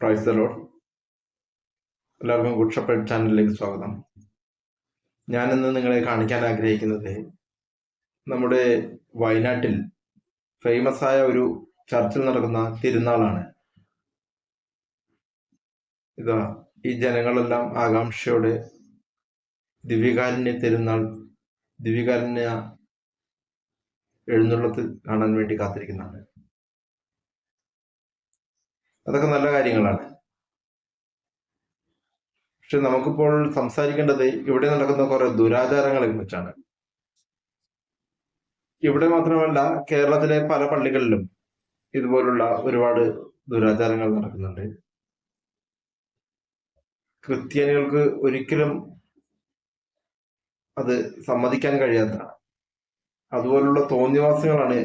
Praise the Lord. എല്ലാവർക്കും good shepherd ചാനലിലേക്ക് സ്വാഗതം. ഞാനിന്ന് നിങ്ങളെ കാണിക്കാൻ ആഗ്രഹിക്കുന്നത് നമ്മുടെ വയനാട്ടിൽ ഫേമസ് ആയ ഒരു ചർച്ചിൽ നടക്കുന്ന തിരുനാളാണ്. ഇതാ ഈ ജനങ്ങളെല്ലാം ആകാംക്ഷയോടെ ദിവ്യകാരുണ്യ തിരുനാൾ, ദിവ്യകാരുണ്യ എഴുന്നള്ളത്ത് കാണാൻ വേണ്ടി കാത്തിരിക്കുന്നതാണ്. അതൊക്കെ നല്ല കാര്യങ്ങളാണ്. പക്ഷെ നമുക്കിപ്പോൾ സംസാരിക്കേണ്ടത് ഇവിടെ നടക്കുന്ന കുറെ ദുരാചാരങ്ങളെ കുറിച്ചാണ്. ഇവിടെ മാത്രമല്ല, കേരളത്തിലെ പല പള്ളികളിലും ഇതുപോലുള്ള ഒരുപാട് ദുരാചാരങ്ങൾ നടക്കുന്നുണ്ട്. ക്രിസ്ത്യാനികൾക്ക് ഒരിക്കലും അത് സമ്മതിക്കാൻ കഴിയാത്ത അതുപോലുള്ള തോന്നിവാസങ്ങളാണ്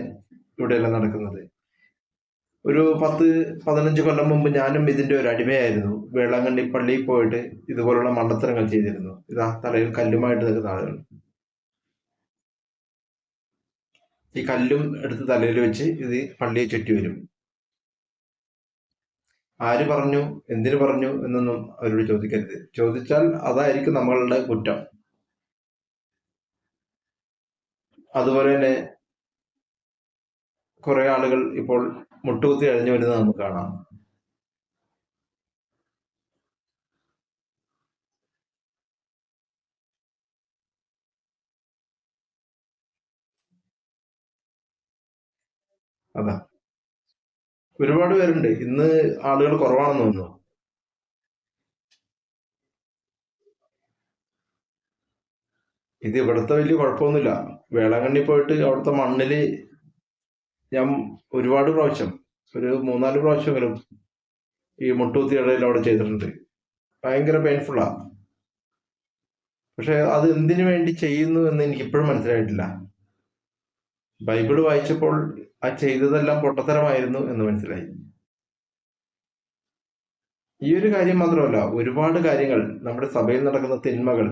ഇവിടെയെല്ലാം നടക്കുന്നത്. ഒരു 10-15 കൊല്ലം മുമ്പ് ഞാനും ഇതിന്റെ ഒരു അടിമയായിരുന്നു. വേളാങ്കണ്ണി പള്ളിയിൽ പോയിട്ട് ഇതുപോലുള്ള മണ്ടത്തരങ്ങൾ ചെയ്തിരുന്നു. ഇതാ തലയിൽ കല്ലുമായിട്ട് നിൽക്കുന്ന ആളുകൾ. ഈ കല്ലും എടുത്ത് തലയിൽ വെച്ച് ഇത് പള്ളിയെ ചുറ്റി വരും. ആര് പറഞ്ഞു, എന്തിനു പറഞ്ഞു എന്നൊന്നും അവരോട് ചോദിക്കരുത്. ചോദിച്ചാൽ അതായിരിക്കും നമ്മളുടെ കുറ്റം. അതുപോലെ തന്നെ കുറെ ആളുകൾ ഇപ്പോൾ മുട്ടുകുത്തി അഴിഞ്ഞു വരുന്നത് നമുക്ക് കാണാം. അതാ ഒരുപാട് പേരുണ്ട്. ഇന്ന് ആളുകൾ കുറവാണെന്ന് തോന്നുന്നു. ഇത് ഇവിടുത്തെ വലിയ കുഴപ്പമൊന്നുമില്ല. വേളാങ്കണ്ണി പോയിട്ട് അവിടുത്തെ മണ്ണില് ഞാൻ ഒരുപാട് പ്രാവശ്യം, ഒരു 3-4 പ്രാവശ്യമെങ്കിലും ഈ മുട്ടുകുത്തി ഇടയിൽ അവിടെ ചെയ്തിട്ടുണ്ട്. ഭയങ്കര പെയിൻഫുള്ളാ. പക്ഷെ അത് എന്തിനു വേണ്ടി ചെയ്യുന്നു എന്ന് എനിക്ക് ഇപ്പോഴും മനസ്സിലായിട്ടില്ല. ബൈബിള് വായിച്ചപ്പോൾ ആ ചെയ്തതെല്ലാം പൊട്ടത്തരമായിരുന്നു എന്ന് മനസ്സിലായി. ഈ ഒരു കാര്യം മാത്രമല്ല, ഒരുപാട് കാര്യങ്ങൾ, നമ്മുടെ സഭയിൽ നടക്കുന്ന തിന്മകൾ,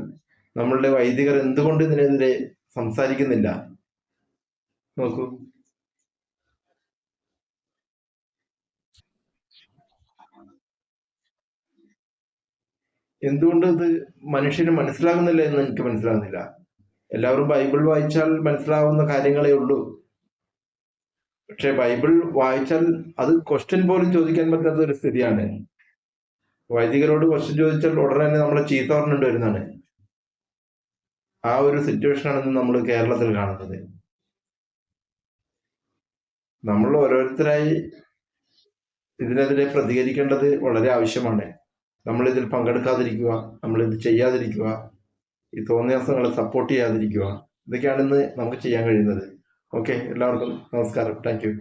നമ്മളുടെ വൈദികർ എന്തുകൊണ്ട് ഇതിനെതിരെ സംസാരിക്കുന്നില്ല? നോക്കൂ, എന്തുകൊണ്ട് ഇത് മനുഷ്യന് മനസ്സിലാകുന്നില്ല എന്ന് എനിക്ക് മനസ്സിലാകുന്നില്ല. എല്ലാവരും ബൈബിൾ വായിച്ചാൽ മനസ്സിലാവുന്ന കാര്യങ്ങളേ ഉള്ളൂ. പക്ഷെ ബൈബിൾ വായിച്ചാൽ അത് ക്വസ്റ്റ്യൻ പോലും ചോദിക്കാൻ പറ്റാത്ത ഒരു സ്ഥിതിയാണ്. വൈദികരോട് ക്വസ്റ്റ്യൻ ചോദിച്ചാൽ ഉടനെ തന്നെ നമ്മളെ ചീത്ത പറഞ്ഞിട്ട് വരുന്നതാണ്. ആ ഒരു സിറ്റുവേഷനാണ് ഇന്ന് നമ്മൾ കേരളത്തിൽ കാണുന്നത്. നമ്മൾ ഓരോരുത്തരായി ഇതിനെതിരെ പ്രതികരിക്കേണ്ടത് വളരെ ആവശ്യമാണ്. നമ്മളിതിൽ പങ്കെടുക്കാതിരിക്കുക, നമ്മളിത് ചെയ്യാതിരിക്കുക, ഈ തോന്നിയാസങ്ങളെ സപ്പോർട്ട് ചെയ്യാതിരിക്കുക, ഇതൊക്കെയാണ് ഇന്ന് നമുക്ക് ചെയ്യാൻ കഴിയുന്നത്. ഓക്കെ, എല്ലാവർക്കും നമസ്കാരം. Thank you.